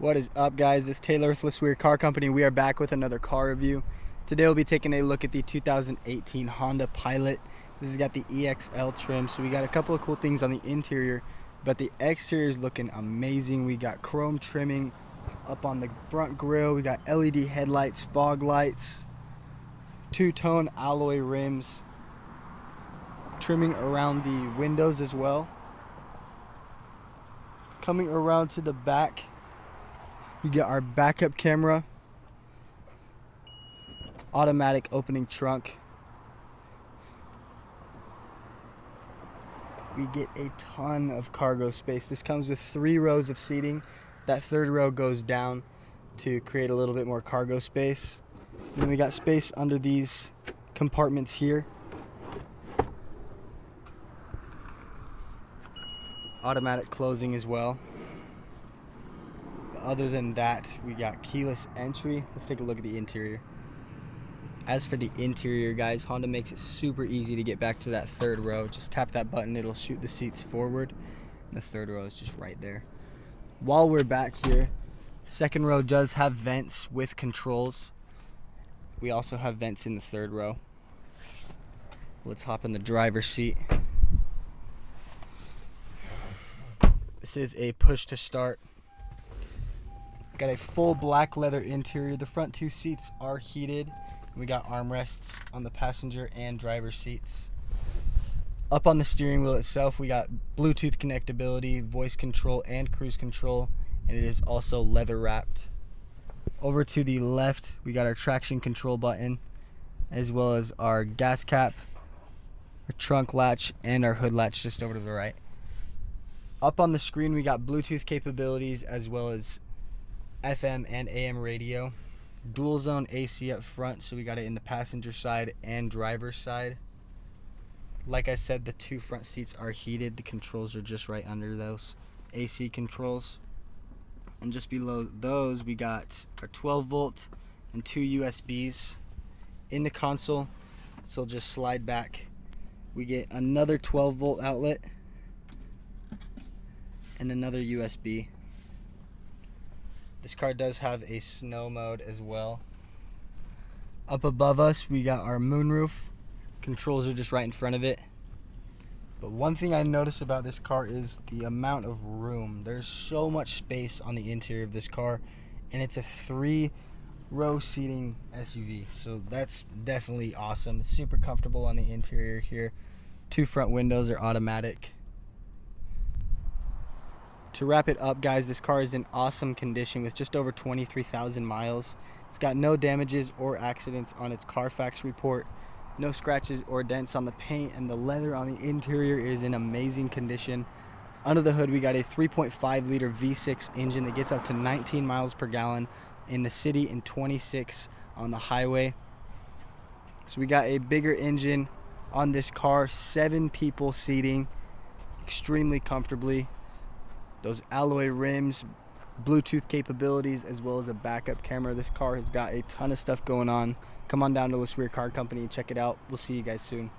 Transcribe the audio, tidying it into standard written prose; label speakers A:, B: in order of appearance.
A: What is up, guys? This is Taylor with LeSueur Car Company. We are back with another car review. Today we'll be taking a look at the 2018 Honda Pilot. This has got the EXL trim, so we got a couple of cool things on the interior, but the exterior is looking amazing. We got chrome trimming up on the front grille. We got LED headlights, fog lights, two-tone alloy rims, trimming around the windows as well. Coming around to the back, we got our backup camera, automatic opening trunk. We get a ton of cargo space. This comes with 3 rows of seating. That third row goes down to create a little bit more cargo space. And then we got space under these compartments here. Automatic closing as well. Other than that, we got keyless entry. Let's take a look at the interior. As for the interior, guys, Honda makes it super easy to get back to that third row. Just tap that button, it'll shoot the seats forward. And the third row is just right there. While we're back here, second row does have vents with controls. We also have vents in the third row. Let's hop in the driver's seat. This is a push to start. Got a full black leather interior. The front 2 seats are heated. We got armrests on the passenger and driver seats. Up on the steering wheel itself, we got Bluetooth connectability, voice control, and cruise control, and it is also leather wrapped. Over to the left, we got our traction control button, as well as our gas cap, our trunk latch, and our hood latch just over to the right. Up on the screen, we got Bluetooth capabilities, as well as FM and AM radio. Dual zone AC up front, so we got it in the passenger side and driver's side. Like I said, the 2 front seats are heated. The controls are just right under those AC controls. And just below those, we got our 12 volt and 2 USBs in the console. So just slide back. We get another 12 volt outlet and another USB. This car does have a snow mode as well. Up above us, we got our moonroof. Controls are just right in front of it. But one thing I noticed about this car is the amount of room. There's so much space on the interior of this car, and it's a 3-row seating SUV. So that's definitely awesome. It's super comfortable on the interior here. 2 front windows are automatic. To wrap it up, guys, this car is in awesome condition with just over 23,000 miles. It's got no damages or accidents on its Carfax report, no scratches or dents on the paint, and the leather on the interior is in amazing condition. Under the hood, we got a 3.5 liter V6 engine that gets up to 19 miles per gallon in the city and 26 on the highway. So we got a bigger engine on this car, 7 people seating extremely comfortably. Those alloy rims, Bluetooth capabilities, as well as a backup camera. This car has got a ton of stuff going on. Come on down to LeSueur Car Company and check it out. We'll see you guys soon.